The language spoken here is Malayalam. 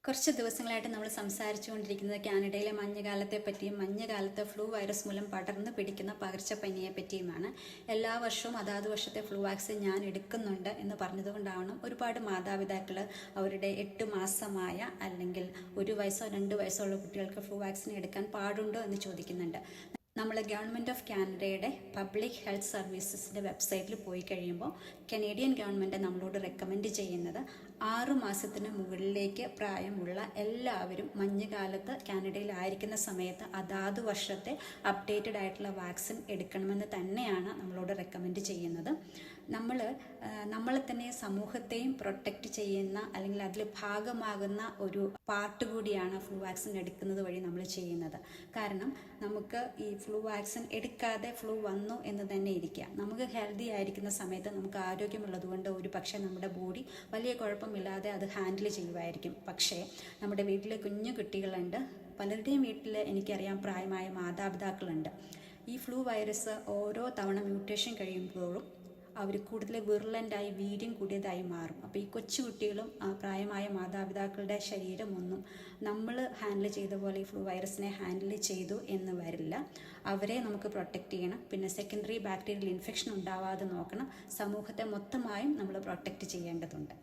കുറച്ച് ദിവസങ്ങളായിട്ട് നമ്മൾ സംസാരിച്ചുകൊണ്ടിരിക്കുന്നത് കാനഡയിലെ മഞ്ഞുകാലത്തെ പറ്റിയും മഞ്ഞുകാലത്ത് ഫ്ലൂ വൈറസ് മൂലം പടർന്ന് പിടിക്കുന്ന പകർച്ചപ്പനിയെ പറ്റിയുമാണ്. എല്ലാ വർഷവും അതാത് വർഷത്തെ ഫ്ലൂ വാക്സിൻ ഞാൻ എടുക്കുന്നുണ്ട് എന്ന് പറഞ്ഞതുകൊണ്ടാണ് ഒരുപാട് മാതാപിതാക്കൾ അവരുടെ 8 മാസമായ അല്ലെങ്കിൽ 1 വയസ്സോ 2 വയസ്സോ ഉള്ള കുട്ടികൾക്ക് ഫ്ലൂ വാക്സിൻ എടുക്കാൻ പാടുണ്ടോ എന്ന് ചോദിക്കുന്നുണ്ട്. നമ്മൾ ഗവൺമെൻറ് ഓഫ് കാനഡയുടെ പബ്ലിക് ഹെൽത്ത് സർവീസസിൻ്റെ വെബ്സൈറ്റിൽ പോയി കഴിയുമ്പോൾ കനേഡിയൻ ഗവൺമെൻറ് നമ്മളോട് റെക്കമെൻഡ് ചെയ്യുന്നത് 6 മാസത്തിന് മുകളിലേക്ക് പ്രായമുള്ള എല്ലാവരും മഞ്ഞുകാലത്ത് കാനഡയിലായിരിക്കുന്ന സമയത്ത് അതാത് വർഷത്തെ അപ്ഡേറ്റഡ് ആയിട്ടുള്ള വാക്സിൻ എടുക്കണമെന്ന് തന്നെയാണ് നമ്മളോട് റെക്കമെൻഡ് ചെയ്യുന്നത്. നമ്മളെ തന്നെ സമൂഹത്തെയും പ്രൊട്ടക്റ്റ് ചെയ്യുന്ന അല്ലെങ്കിൽ അതിൽ ഭാഗമാകുന്ന ഒരു പാർട്ട് കൂടിയാണ് ഫ്ലൂ വാക്സിൻ എടുക്കുന്നത് വഴി നമ്മൾ ചെയ്യുന്നത്. കാരണം നമുക്ക് ഈ ഫ്ലൂ വാക്സിൻ എടുക്കാതെ ഫ്ലൂ വന്നു എന്ന് തന്നെ ഇരിക്കുക, നമുക്ക് ഹെൽത്തി ആയിരിക്കുന്ന സമയത്ത് നമുക്ക് ആരോഗ്യമുള്ളതുകൊണ്ട് ഒരു പക്ഷേ നമ്മുടെ ബോഡി വലിയ കുഴപ്പമില്ലാതെ അത് ഹാൻഡിൽ ചെയ്യുമായിരിക്കും. പക്ഷേ നമ്മുടെ വീട്ടിൽ കുഞ്ഞു കുട്ടികളുണ്ട്, പലരുടെയും വീട്ടിൽ എനിക്കറിയാം പ്രായമായ മാതാപിതാക്കളുണ്ട്. ഈ ഫ്ലൂ വൈറസ് ഓരോ തവണ മ്യൂട്ടേഷൻ കഴിയുമ്പോഴും അവർ കൂടുതൽ വിർലൻ്റായി വീര്യം കൂടിയതായി മാറും. അപ്പോൾ ഈ കൊച്ചുകുട്ടികളും പ്രായമായ മാതാപിതാക്കളുടെ ശരീരമൊന്നും നമ്മൾ ഹാൻഡിൽ ചെയ്ത പോലെ ഈ ഫ്ലൂ വൈറസിനെ ഹാൻഡിൽ ചെയ്തു എന്ന് വരില്ല. അവരെ നമുക്ക് പ്രൊട്ടക്റ്റ് ചെയ്യണം. പിന്നെ സെക്കൻഡറി ബാക്ടീരിയൽ ഇൻഫെക്ഷൻ ഉണ്ടാവാതെ നോക്കണം. സമൂഹത്തെ മൊത്തമായും നമ്മൾ പ്രൊട്ടക്റ്റ് ചെയ്യേണ്ടതുണ്ട്.